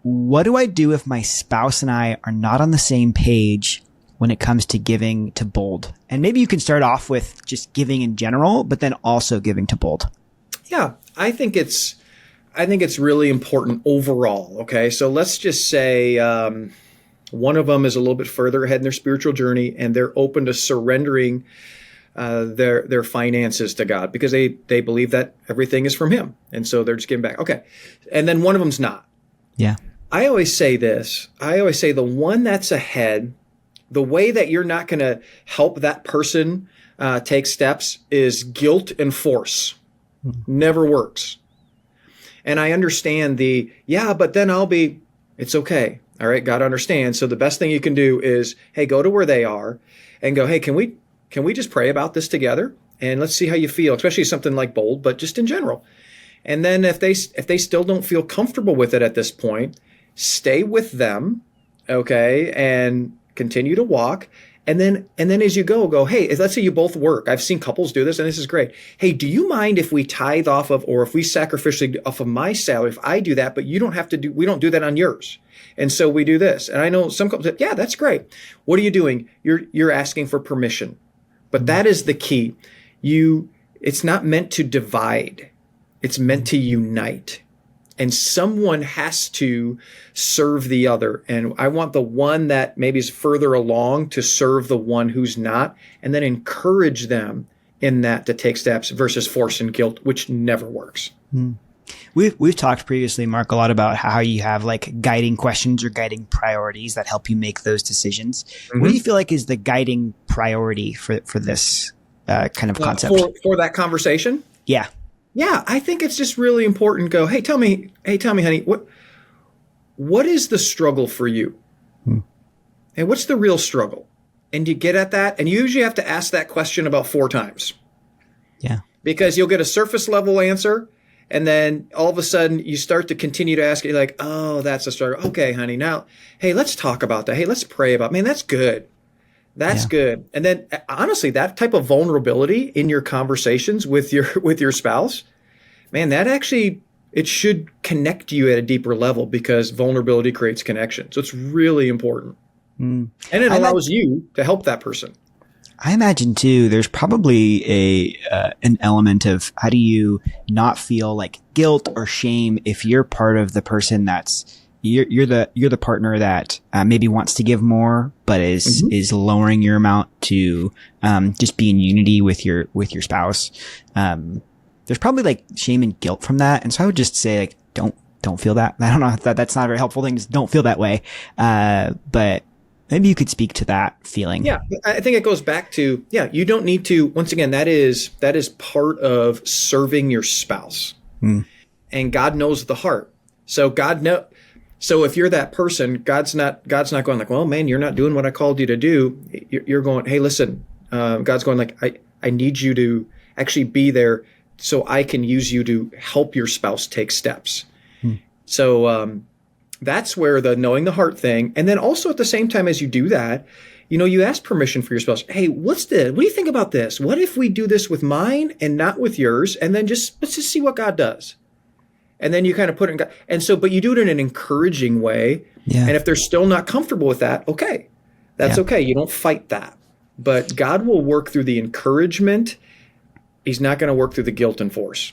what do I do if my spouse and I are not on the same page when it comes to giving to Bold? And maybe you can start off with just giving in general, but then also giving to Bold. Yeah, I think it's really important overall. Okay, so let's just say one of them is a little bit further ahead in their spiritual journey, and they're open to surrendering their finances to God because they believe that everything is from Him, and so they're just giving back. Okay, and then one of them's not. Yeah, I always say this. I always say the one that's ahead, the way that you're not going to help that person take steps is guilt and force. Never works. And I understand but then it's okay. All right. God understands. So the best thing you can do is, hey, go to where they are and go, hey, can we just pray about this together? And let's see how you feel, especially something like Bold, but just in general. And then if they still don't feel comfortable with it at this point, stay with them. Okay. And continue to walk. And then as you go, hey, let's say you both work. I've seen couples do this, and this is great. Hey, do you mind if we tithe off of, or if we sacrificially off of my salary, if I do that, but we don't do that on yours. And so we do this. And I know some couples say, yeah, that's great. What are you doing? You're asking for permission. But that is the key. It's not meant to divide. It's meant to unite. And someone has to serve the other. And I want the one that maybe is further along to serve the one who's not, and then encourage them in that to take steps versus force and guilt, which never works. We've talked previously, Mark, a lot about how you have like guiding questions or guiding priorities that help you make those decisions. Mm-hmm. What do you feel like is the guiding priority for this kind of concept? For that conversation? Yeah. Yeah, I think it's just really important to go, hey, tell me, honey, what is the struggle for you? And what's the real struggle? And you get at that, and you usually have to ask that question about 4 times. Yeah. Because you'll get a surface level answer, and then all of a sudden you start to continue to ask it, like, oh, that's a struggle. Okay, honey, now, hey, let's talk about that. Hey, let's pray about it. Man, that's good. That's good. And then honestly, that type of vulnerability in your conversations with your spouse, man, that actually, it should connect you at a deeper level because vulnerability creates connection. So it's really important. And it allows you to help that person. I imagine too, there's probably an element of how do you not feel like guilt or shame if you're part of the person that's you're the partner that maybe wants to give more, but is lowering your amount to just be in unity with your spouse. There's probably like shame and guilt from that, and so I would just say like don't feel that. I don't know if that's not a very helpful thing. Just don't feel that way. But maybe you could speak to that feeling. Yeah, I think it goes back to you don't need to. Once again, that is part of serving your spouse, and God knows the heart. So So if you're that person, God's not going like, well, man, you're not doing what I called you to do. You're going, hey, listen, God's going like, I need you to actually be there so I can use you to help your spouse take steps. So that's where the knowing the heart thing. And then also at the same time as you do that, you ask permission for your spouse. Hey, what do you think about this? What if we do this with mine and not with yours? And then let's just see what God does. And then you kind of put it in, but you do it in an encouraging way. Yeah. And if they're still not comfortable with that, okay, that's okay. You don't fight that, but God will work through the encouragement. He's not going to work through the guilt and force.